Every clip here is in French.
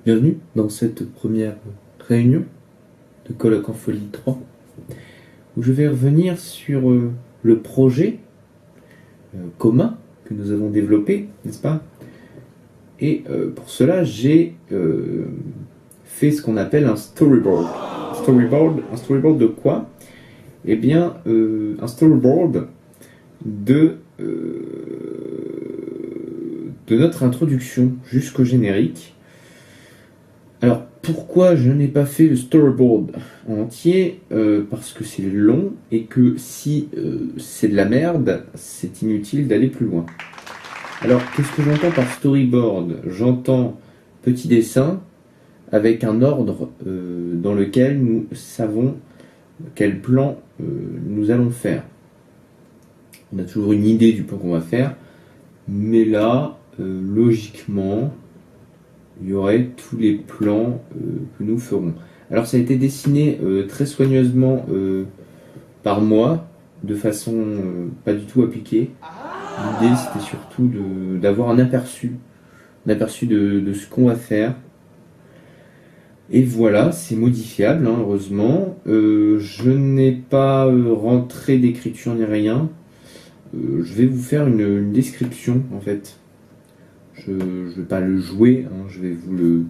Bienvenue dans cette première réunion de Colloque en Folie 3, où je vais revenir sur le projet commun que nous avons développé, n'est-ce pas? Et pour cela, j'ai fait ce qu'on appelle un storyboard. Un storyboard de quoi? Eh bien, un storyboard de notre introduction jusqu'au générique. Alors, pourquoi je n'ai pas fait le storyboard en entier? Parce que c'est long et que si c'est de la merde, c'est inutile d'aller plus loin. Alors, qu'est-ce que j'entends par storyboard? J'entends petit dessin avec un ordre dans lequel nous savons quel plan nous allons faire. On a toujours une idée du plan qu'on va faire, mais là, logiquement, il y aurait tous les plans que nous ferons. Alors ça a été dessiné très soigneusement par moi, de façon pas du tout appliquée. L'idée c'était surtout d'avoir un aperçu de ce qu'on va faire. Et voilà, c'est modifiable, hein, heureusement. Je n'ai pas rentré d'écriture ni rien. Je vais vous faire une description en fait. Je ne vais pas le jouer, hein, je vais vous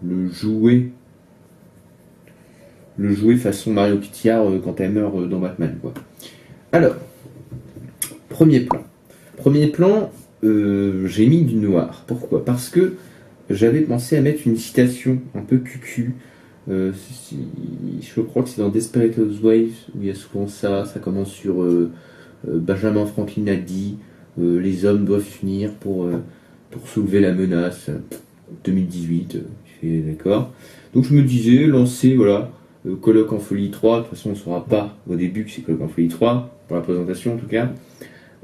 le jouer. Le jouer façon Mario Cotillard quand elle meurt dans Batman, quoi. Alors, premier plan. Premier plan, j'ai mis du noir. Pourquoi? Parce que j'avais pensé à mettre une citation un peu cucu. Je crois que c'est dans Desperate Housewives où il y a souvent ça. Ça commence sur Benjamin Franklin a dit les hommes doivent s'unir pour soulever la menace. 2018, je suis d'accord. Donc je me disais, lancer, voilà, Colloque en Folie 3, de toute façon on ne saura pas au début que c'est Colloque en Folie 3, pour la présentation en tout cas,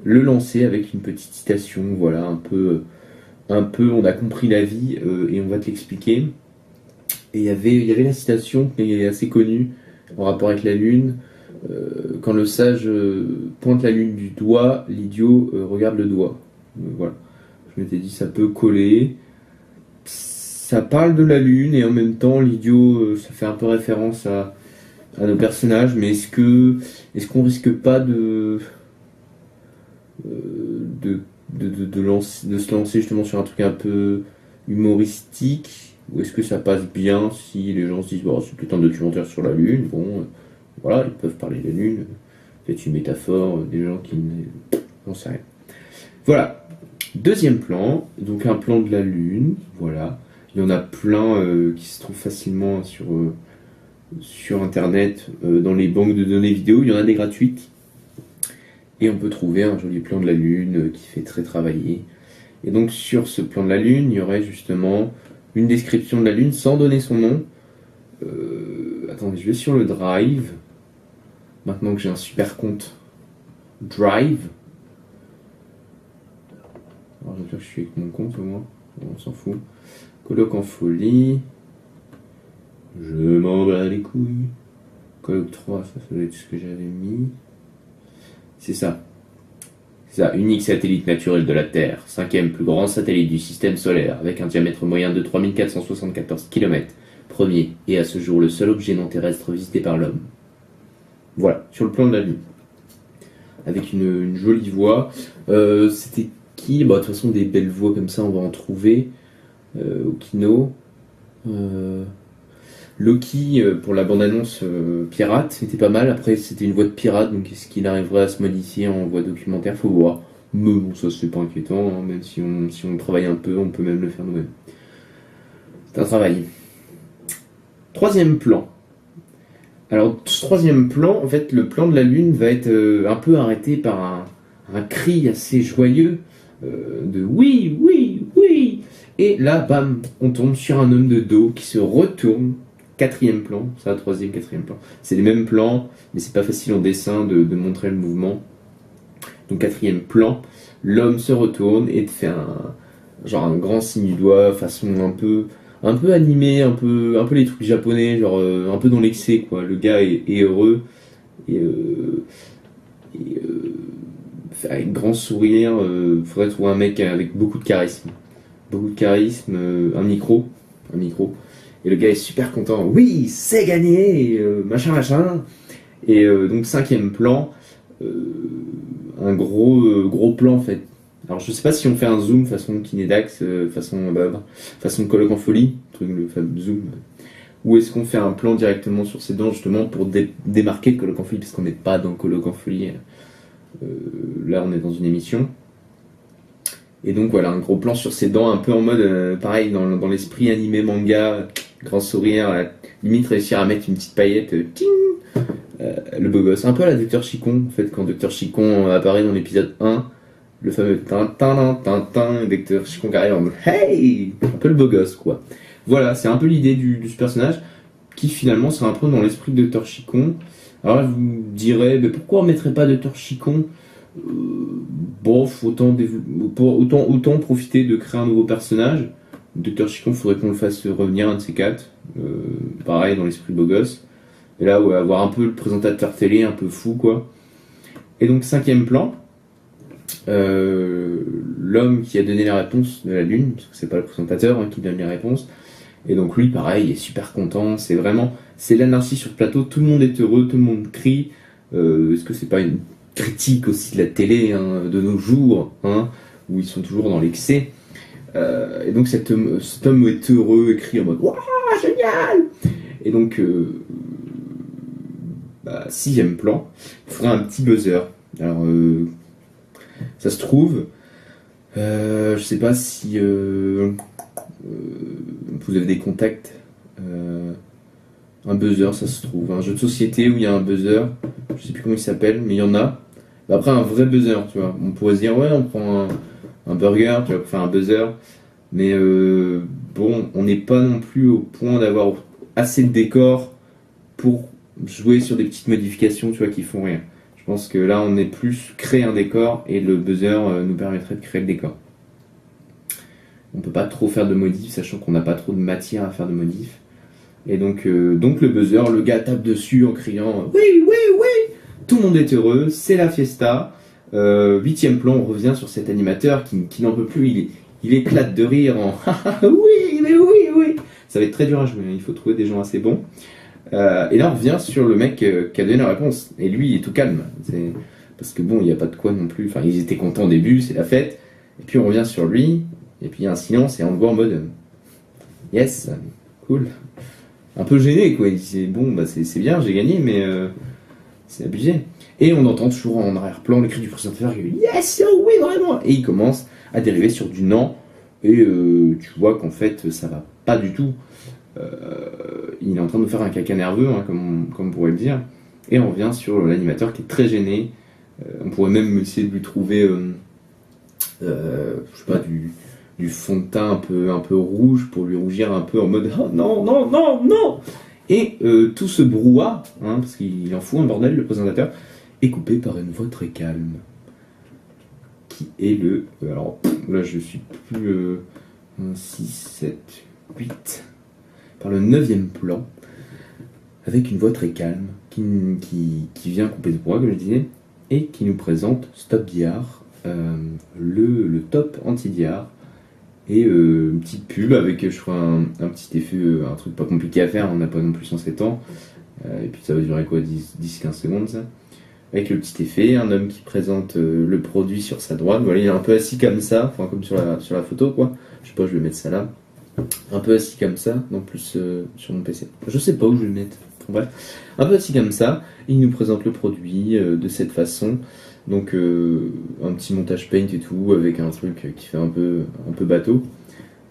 le lancer avec une petite citation, voilà, un peu on a compris la vie et on va te l'expliquer. Et il y avait la citation qui est assez connue en rapport avec la lune, quand le sage pointe la lune du doigt, l'idiot regarde le doigt. Voilà. Je m'étais dit ça peut coller. Ça parle de la lune et en même temps l'idiot, ça fait un peu référence à nos personnages, mais est-ce qu'on risque pas de se lancer justement sur un truc un peu humoristique, ou est-ce que ça passe bien si les gens se disent bon, c'est peut-être un documentaire sur la lune, bon voilà, ils peuvent parler de la lune, peut-être une métaphore, des gens qui n'en savent rien. Voilà, deuxième plan, donc un plan de la lune, voilà. Il y en a plein qui se trouvent facilement sur internet, dans les banques de données vidéo. Il y en a des gratuites. Et on peut trouver un joli plan de la Lune qui fait très travailler. Et donc sur ce plan de la Lune, il y aurait justement une description de la Lune sans donner son nom. Attendez, je vais sur le Drive. Maintenant que j'ai un super compte Drive. Alors je vais dire que je suis avec mon compte au moins. On s'en fout. Colloque en Folie. Je m'en bats les couilles. Colloque 3, ça doit être ce que j'avais mis. C'est ça. C'est ça, unique satellite naturel de la Terre, 5e plus grand satellite du système solaire, avec un diamètre moyen de 3474 km. Premier, et à ce jour le seul objet non terrestre visité par l'homme. Voilà, sur le plan de la Lune. Avec une jolie voix. C'était qui? Bah, de toute façon, des belles voix comme ça, on va en trouver. Au Kino. Loki pour la bande-annonce pirate, c'était pas mal. Après, c'était une voix de pirate, donc est-ce qu'il arriverait à se modifier en voix documentaire? Faut voir. Mais bon, ça c'est pas inquiétant, hein. Même si on travaille un peu, on peut même le faire nous-mêmes. C'est un travail. Troisième plan. Alors, ce troisième plan, en fait, le plan de la Lune va être un peu arrêté par un cri assez joyeux de oui, oui, oui. Et là, bam, on tombe sur un homme de dos qui se retourne. Quatrième plan, ça, troisième, quatrième plan. C'est les mêmes plans, mais c'est pas facile en dessin de montrer le mouvement. Donc quatrième plan, l'homme se retourne et te fait un grand signe du doigt, façon un peu animé, un peu les trucs japonais, genre un peu dans l'excès, quoi. Le gars est heureux et avec grand sourire. Faudrait trouver un mec avec beaucoup de charisme, un micro. un micro. Et le gars est super content. Oui, c'est gagné, machin, machin. Et donc 5e plan, un gros plan en fait. Alors je sais pas si on fait un zoom façon Kinedax, façon colloque en folie, le fameux zoom, ou est-ce qu'on fait un plan directement sur ses dents justement pour démarquer le colloque en folie, parce qu'on n'est pas dans le colloque en folie. Là on est dans une émission. Et donc voilà, un gros plan sur ses dents, un peu en mode pareil dans l'esprit animé manga, grand sourire, limite réussir à mettre une petite paillette, ting, le beau gosse. Un peu à la Dr. Chicon, en fait, quand Dr. Chicon apparaît dans l'épisode 1, le fameux tin, Dr. Chicon qui arrive en mode hey, un peu le beau gosse, quoi. Voilà, c'est un peu l'idée du ce personnage, qui finalement sera un peu dans l'esprit de Dr. Chicon. Alors là, vous me direz, mais pourquoi on mettrait pas Dr. Chicon autant profiter de créer un nouveau personnage. Dr. Chicon, faudrait qu'on le fasse revenir, un de ces quatre. Pareil, dans l'esprit beau gosse. Et là, ouais, avoir un peu le présentateur télé, un peu fou, quoi. Et donc, 5e plan, l'homme qui a donné la réponse de la Lune, parce que c'est pas le présentateur qui donne les réponses. Et donc, lui, pareil, il est super content. C'est l'anarchie sur le plateau. Tout le monde est heureux, tout le monde crie. Est-ce que c'est pas une critique aussi de la télé de nos jours, où ils sont toujours dans l'excès. Et donc cet homme est heureux et crie en mode waouh, génial. Et donc 6e plan, il faudra un petit buzzer. Alors ça se trouve, je sais pas si vous avez des contacts. Un buzzer, ça se trouve, un jeu de société où il y a un buzzer, je sais plus comment il s'appelle, mais il y en a. Après, un vrai buzzer, tu vois. On pourrait se dire, ouais, on prend un burger, tu vois, pour faire un buzzer. Mais bon, on n'est pas non plus au point d'avoir assez de décor pour jouer sur des petites modifications, tu vois, qui font rien. Je pense que là, on est plus créer un décor et le buzzer nous permettrait de créer le décor. On peut pas trop faire de modifs, sachant qu'on n'a pas trop de matière à faire de modifs. Et donc le buzzer, le gars tape dessus en criant oui, oui, oui. Tout le monde est heureux, c'est la fiesta. 8e plan, on revient sur cet animateur qui n'en peut plus, il éclate de rire en oui, mais oui, oui. Ça va être très dur à jouer, il faut trouver des gens assez bons. Et là, on revient sur le mec qui a donné la réponse. Et lui, il est tout calme. Parce que bon, il n'y a pas de quoi non plus. Enfin, ils étaient contents au début, c'est la fête. Et puis on revient sur lui, et puis il y a un silence, et on le voit en mode yes, cool. Un peu gêné, quoi. Il dit bon, c'est bien, j'ai gagné, mais c'est abusé. Et on entend toujours en arrière-plan le cri du présentateur qui dit yes, oh oui, vraiment. Et il commence à dériver sur du non. Et tu vois qu'en fait, ça va pas du tout. Il est en train de nous faire un caca nerveux, comme on pourrait le dire. Et on revient sur l'animateur qui est très gêné. On pourrait même essayer de lui trouver, je sais pas, du fond de teint un peu rouge pour lui rougir un peu en mode oh non, non, non, non. Et tout ce brouhaha, parce qu'il en fout un bordel, le présentateur, est coupé par une voix très calme. Qui est alors là je suis plus 6, 7, 8. Par le 9e plan, avec une voix très calme, qui vient couper ce brouhaha, comme je disais, et qui nous présente Stop DR, le top anti-DR. Et une petite pub avec, je crois, un petit effet, un truc pas compliqué à faire, on n'a pas non plus 107 ans. Et puis ça va durer quoi, 10-15 secondes ça. Avec le petit effet, un homme qui présente le produit sur sa droite. Voilà, il est un peu assis comme ça, enfin comme sur la photo quoi. Je sais pas, je vais mettre ça là. Un peu assis comme ça, non plus sur mon PC. Je sais pas où je vais le mettre. Bref, un peu assis comme ça, il nous présente le produit de cette façon. Donc un petit montage paint et tout, avec un truc qui fait un peu bateau.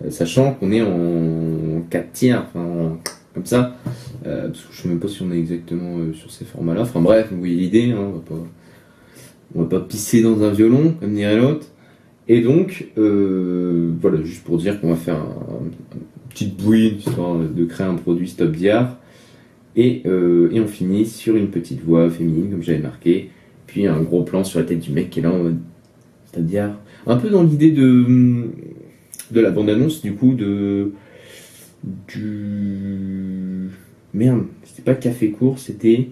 Sachant qu'on est en 4 tiers, enfin comme ça. Parce que je sais même pas si on est exactement sur ces formats-là. Enfin bref, vous voyez l'idée, on va pas pisser dans un violon, comme dirait l'autre. Et donc, voilà, juste pour dire qu'on va faire une petite bouille, histoire de créer un produit Stop DR. Et on finit sur une petite voix féminine, comme j'avais marqué. Puis un gros plan sur la tête du mec qui est là en mode Stop DR. Un peu dans l'idée de la bande-annonce, du coup, Merde, c'était pas Café Court, c'était...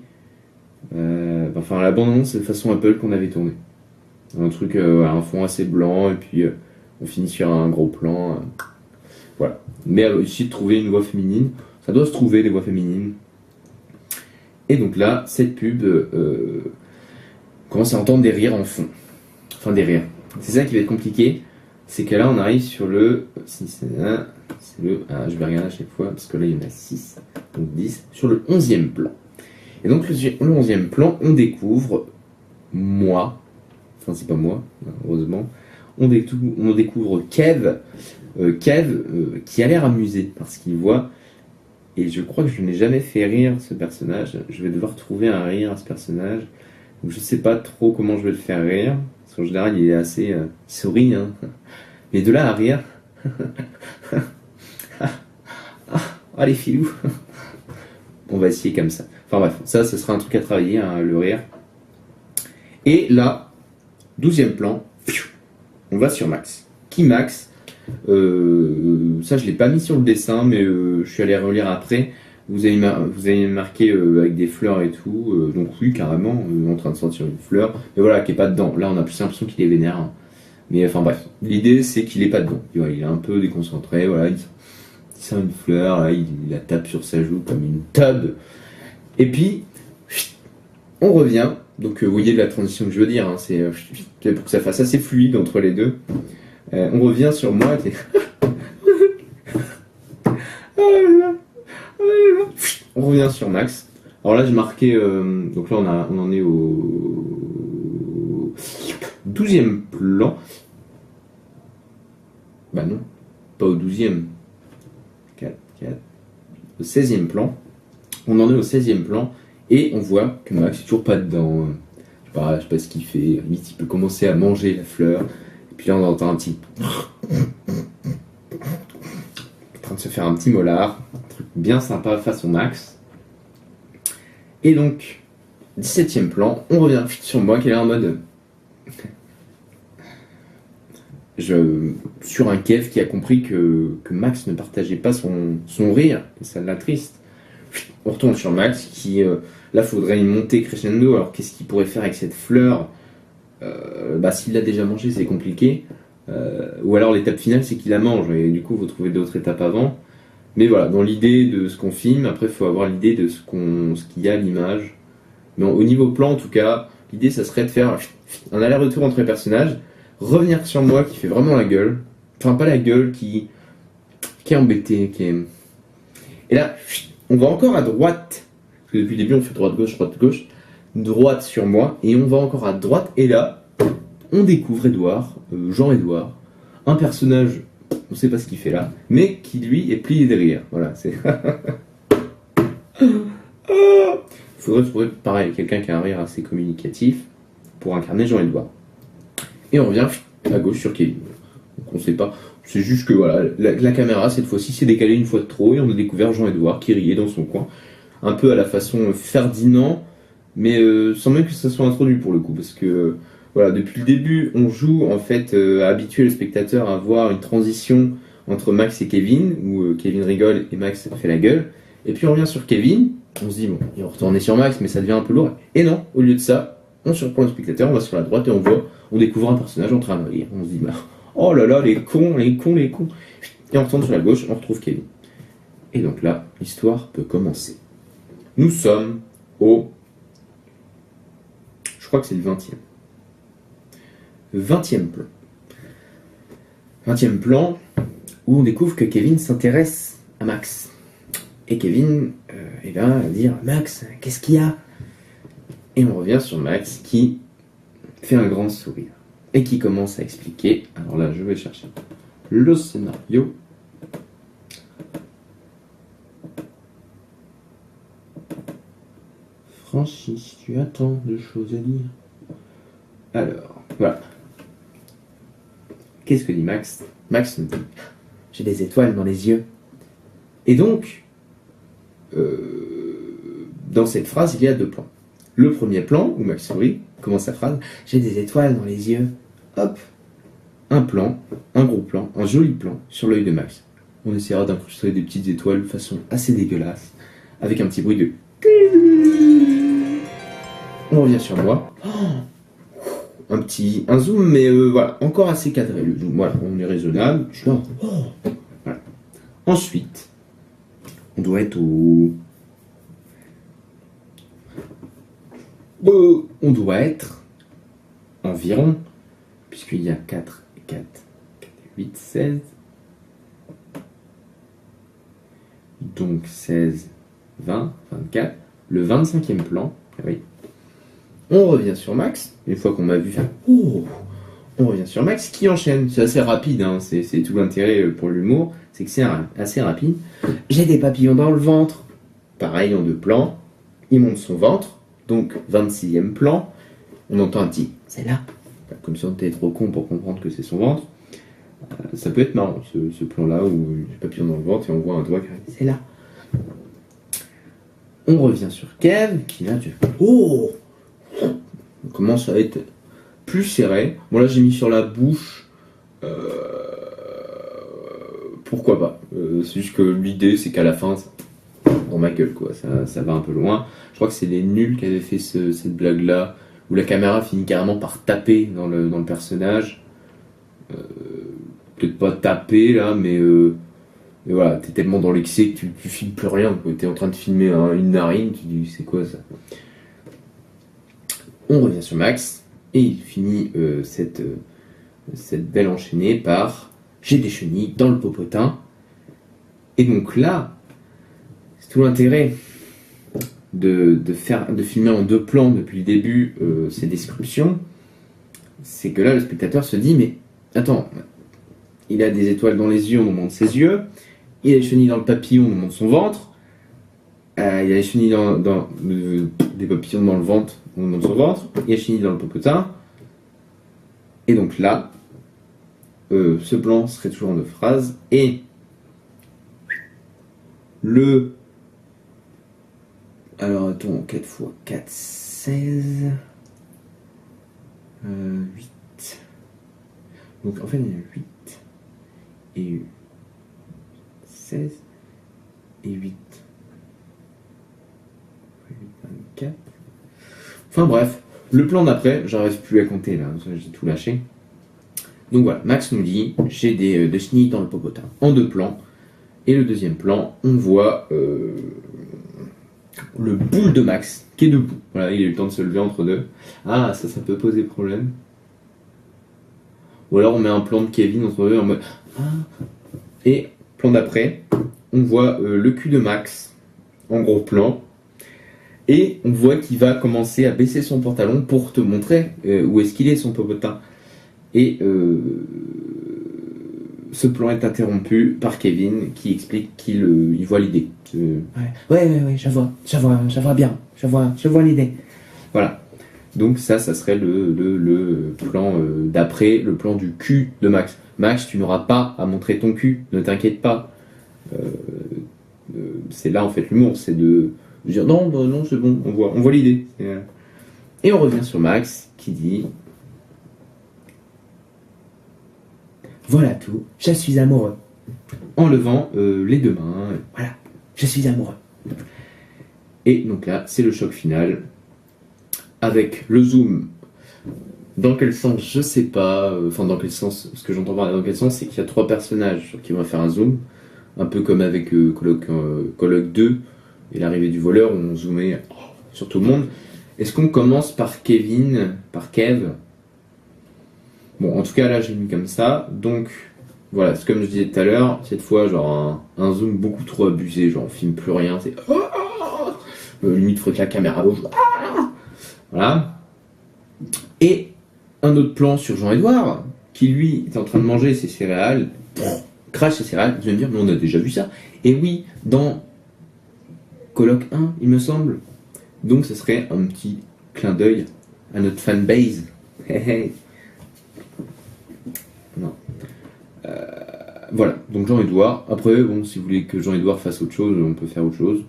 enfin, la bande-annonce de façon Apple qu'on avait tournée. Un truc, un fond assez blanc, et puis on finit sur un gros plan. Voilà. Mais essayer de trouver une voix féminine. Ça doit se trouver, des voix féminines. Et donc là, cette pub commence à entendre des rires en fond. Enfin, des rires. C'est ça qui va être compliqué. C'est que là, on arrive sur le... je vais regarder à chaque fois, parce que là, il y en a 6, donc 10. Sur le 11e plan. Et donc, le 11e plan, on découvre moi. Enfin, c'est pas moi, heureusement. On découvre Kev. Qui a l'air amusé par ce qu'il voit. Et je crois que je n'ai jamais fait rire ce personnage. Je vais devoir trouver un rire à ce personnage. Donc je sais pas trop comment je vais le faire rire. Parce qu'en général, il est assez... il sourit, hein. Mais de là à rire... les filous. On va essayer comme ça. Enfin bref, ça, ce sera un truc à travailler, hein, le rire. Et là, 12e plan, on va sur Max. Qui Max? Ça, je l'ai pas mis sur le dessin, mais je suis allé relire après. Vous avez marqué avec des fleurs et tout. Donc oui, carrément, en train de sentir une fleur. Mais voilà, qui est pas dedans. Là, on a plus l'impression qu'il est vénère. Hein. Mais enfin bref, l'idée, c'est qu'il est pas dedans. Il est un peu déconcentré. Voilà, il sent une fleur, là, il la tape sur sa joue comme une tub. Et puis, on revient. Donc vous voyez la transition que je veux dire. Hein, c'est pour que ça fasse assez fluide entre les deux. On revient sur moi. On revient sur Max. Alors là, j'ai marqué. Donc là, on en est au 12e plan. Bah non, pas au 12e. 4. Au 16e plan. On en est au 16e plan. Et on voit que Max n'est toujours pas dedans. Je sais pas ce qu'il fait. Limite, il peut commencer à manger la fleur. Et puis là, on entend un petit... en train de se faire un petit molar. Un truc bien sympa façon Max. Et donc, 17e plan, on revient sur moi qui est là en mode... sur un Kev qui a compris que Max ne partageait pas son rire. Et ça l'attriste. On retourne sur Max qui... là, faudrait y monter crescendo. Alors, qu'est-ce qu'il pourrait faire avec cette fleur? S'il l'a déjà mangé, c'est compliqué. Ou alors l'étape finale, c'est qu'il la mange. Et du coup, vous trouvez d'autres étapes avant. Mais voilà, dans l'idée de ce qu'on filme, après, il faut avoir l'idée de ce qu'il y a à l'image. Mais au niveau plan, en tout cas, l'idée, ça serait de faire un aller-retour entre les personnages, revenir sur moi qui fait vraiment la gueule. Enfin, pas la gueule, qui est embêté, Et là, on va encore à droite. Parce que depuis le début, on fait droite-gauche. Droite sur moi, et on va encore à droite, et là, on découvre Edouard, Jean-Edouard, un personnage, on sait pas ce qu'il fait là, mais qui lui est plié de rire. Voilà, c'est... Faudrait trouver, pareil, quelqu'un qui a un rire assez communicatif pour incarner Jean-Edouard. Et on revient à gauche sur Kevin. Donc on sait pas, c'est juste que voilà, la caméra cette fois-ci s'est décalée une fois de trop, et on a découvert Jean-Edouard qui riait dans son coin, un peu à la façon Ferdinand, mais sans même que ça soit introduit pour le coup, parce que voilà, depuis le début, on joue en fait à habituer le spectateur à voir une transition entre Max et Kevin, où Kevin rigole et Max fait la gueule, et puis on revient sur Kevin, on se dit bon, il va retourner sur Max, mais ça devient un peu lourd, et non, au lieu de ça, on surprend le spectateur, on va sur la droite et on découvre un personnage en train de rire, on se dit bah, oh là là, les cons, et on retourne sur la gauche, on retrouve Kevin. Et donc là, l'histoire peut commencer. Nous sommes au... Je crois que c'est le 20e. 20e plan. 20e plan où on découvre que Kevin s'intéresse à Max. Et Kevin va dire « Max, qu'est-ce qu'il y a ?» Et on revient sur Max qui fait un grand sourire. Et qui commence à expliquer. Alors là, je vais chercher le scénario. Francis, tu as tant de choses à dire. Alors, voilà. Qu'est-ce que dit Max? Max me dit « J'ai des étoiles dans les yeux. » Et donc, dans cette phrase, il y a deux plans. Le premier plan, où Max sourit, commence sa phrase « J'ai des étoiles dans les yeux. » Hop, un plan, un gros plan, un joli plan sur l'œil de Max. On essaiera d'incruster des petites étoiles de façon assez dégueulasse, avec un petit bruit de... On revient sur moi. Un zoom, mais voilà, encore assez cadré le zoom. Voilà, on est raisonnable. Je suis là. Voilà. Ensuite, on doit être au... On doit être environ, puisqu'il y a 4 et 4, 4 et 8, 16. Donc 16, 20, 24. Le 25e plan, oui. On revient sur Max, une fois qu'on m'a vu faire « Oh !» On revient sur Max qui enchaîne. C'est assez rapide, hein. C'est tout l'intérêt pour l'humour, c'est que c'est assez rapide. J'ai des papillons dans le ventre. Pareil, en 2 plans. Il monte son ventre, donc 26e plan. On entend un petit « C'est là !» Comme si on était trop con pour comprendre que c'est son ventre. Ça peut être marrant, ce plan-là, où j'ai papillon dans le ventre et on voit un doigt qui arrive. C'est là. On revient sur Kev, qui là, oh, on commence à être plus serré. Bon, là, j'ai mis sur la bouche. Pourquoi pas. C'est juste que l'idée, c'est qu'à la fin, dans ma gueule, quoi. Ça va un peu loin. Je crois que c'est les nuls qui avaient fait cette blague-là, où la caméra finit carrément par taper dans le personnage. Peut-être pas taper là, mais voilà, t'es tellement dans l'excès que tu filmes plus rien, quoi. T'es en train de filmer une narine, tu dis c'est quoi ça. On revient sur Max et il finit cette belle enchaînée par j'ai des chenilles dans le popotin. Et donc là, c'est tout l'intérêt de filmer en 2 plans depuis le début ces descriptions, c'est que là le spectateur se dit mais attends, il a des étoiles dans les yeux, on nous montre ses yeux. Il a des chenilles dans le papillon, on nous montre son ventre. Il a des chenilles des papillons dans le ventre, on nous montre son ventre. Il y a des chenilles dans le popotin. Et donc là, ce plan serait toujours en 2 phrases. Et le... Alors attends, 4 fois 4, 16... 8... Donc en fait il y a 8 et 16 et 8. 24. Enfin bref, le plan d'après, j'arrive plus à compter là, j'ai tout lâché. Donc voilà, Max nous dit j'ai des chenilles dans le popotin en 2 plans. Et le 2e plan, on voit le boule de Max qui est debout. Voilà, il a eu le temps de se lever entre deux. Ah, ça peut poser problème. Ou alors on met un plan de Kevin entre eux en mode ah. Et plan d'après, on voit le cul de Max en gros plan. Et on voit qu'il va commencer à baisser son pantalon pour te montrer où est-ce qu'il est son popotin. Et ce plan est interrompu par Kevin qui explique qu'il voit l'idée. Ouais, je vois bien, je vois l'idée. Voilà. Donc ça serait le plan d'après, le plan du cul de Max. Max, tu n'auras pas à montrer ton cul, ne t'inquiète pas. C'est là en fait l'humour, c'est de dire non, c'est bon, on voit l'idée. Et on revient sur Max qui dit voilà tout, je suis amoureux. En levant les 2 mains, voilà, je suis amoureux. Et donc là, c'est le choc final. Avec le zoom, dans quel sens, je sais pas, enfin dans quel sens, ce que j'entends par dans quel sens, c'est qu'il y a 3 personnages qui vont faire un zoom, un peu comme avec Coloc 2 et l'arrivée du voleur où on zoomait sur tout le monde. Est-ce qu'on commence par Kev? Bon, en tout cas là j'ai mis comme ça, donc voilà, c'est comme je disais tout à l'heure, cette fois genre un zoom beaucoup trop abusé, genre on filme plus rien, c'est limite faut que la caméra bouge. Voilà. Et un autre plan sur Jean-Edouard, qui lui est en train de manger ses céréales, crache ses céréales, vous allez me dire, mais on a déjà vu ça. Et oui, dans Coloc 1, il me semble. Donc ce serait un petit clin d'œil à notre fanbase. Non. Voilà, donc Jean-Edouard. Après, bon, si vous voulez que Jean-Edouard fasse autre chose, on peut faire autre chose.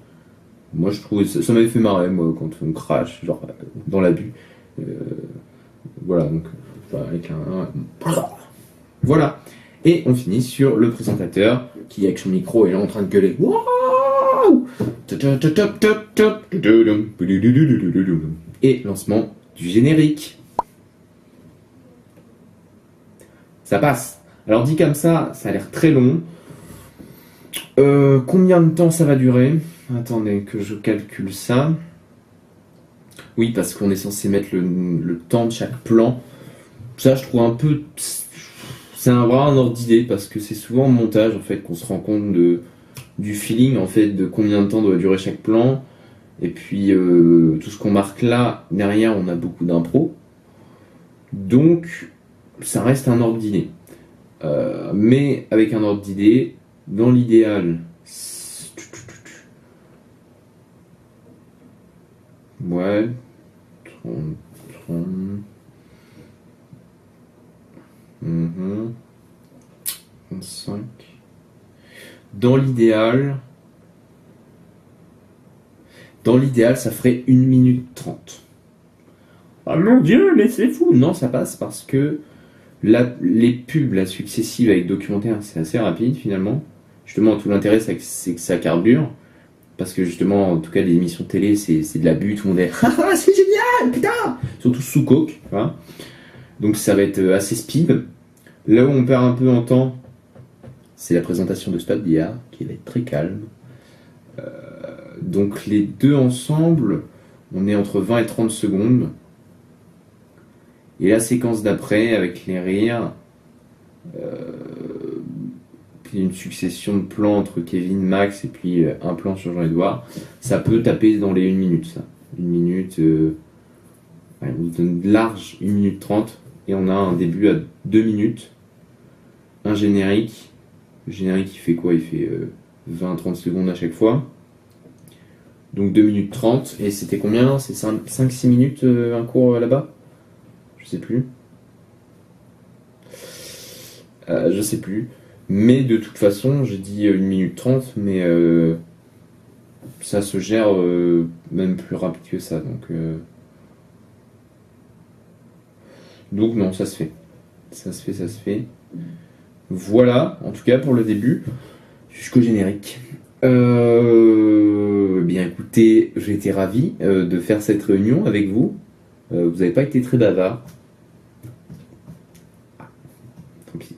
Moi je trouvais ça m'avait fait marrer moi quand on crache genre dans l'abus. Voilà donc avec voilà. Et on finit sur le présentateur qui avec son micro est là en train de gueuler. Waouh! Et lancement du générique. Ça passe. Alors dit comme ça a l'air très long. Combien de temps ça va durer? Attendez que je calcule ça. Oui, parce qu'on est censé mettre le temps de chaque plan. Ça, je trouve un peu... C'est vraiment un ordre d'idée, parce que c'est souvent au montage, en fait, qu'on se rend compte du feeling, en fait, de combien de temps doit durer chaque plan. Et puis, tout ce qu'on marque là, derrière, on a beaucoup d'impro. Donc, ça reste un ordre d'idée. Mais avec un ordre d'idée, dans l'idéal... Ouais... 30... 25. Dans l'idéal, ça ferait 1 minute 30. Ah mon Dieu, mais c'est fou! Non, ça passe parce que les pubs là, successives avec documentaire, c'est assez rapide finalement. Justement, tout l'intérêt, c'est que ça carbure. Parce que justement, en tout cas, les émissions télé, c'est de l'abus, tout le monde est ah, c'est génial, putain! Surtout sous coke, voilà. Donc ça va être assez speed. Là où on perd un peu en temps, c'est la présentation de Stade d'hier, qui va être très calme. Donc les deux ensemble, on est entre 20 et 30 secondes. Et la séquence d'après, avec les rires, puis une succession de plans entre Kevin, Max, et puis un plan sur Jean-Edouard, ça peut taper dans les 1 minute, ça. 1 minute, on vous donne large 1 minute 30, et on a un début à 2 minutes. Un générique. Le générique, il fait quoi? Il fait 20-30 secondes à chaque fois. Donc 2 minutes 30. Et c'était combien? C'est 5-6 minutes un cours là-bas? Je sais plus. Je sais plus. Mais de toute façon, j'ai dit 1 minute 30, mais ça se gère même plus rapide que ça. Donc non, ça se fait. Ça se fait. Voilà, en tout cas pour le début, jusqu'au générique. Bien écoutez, j'ai été ravi de faire cette réunion avec vous. Vous n'avez pas été très bavard. Tant pis.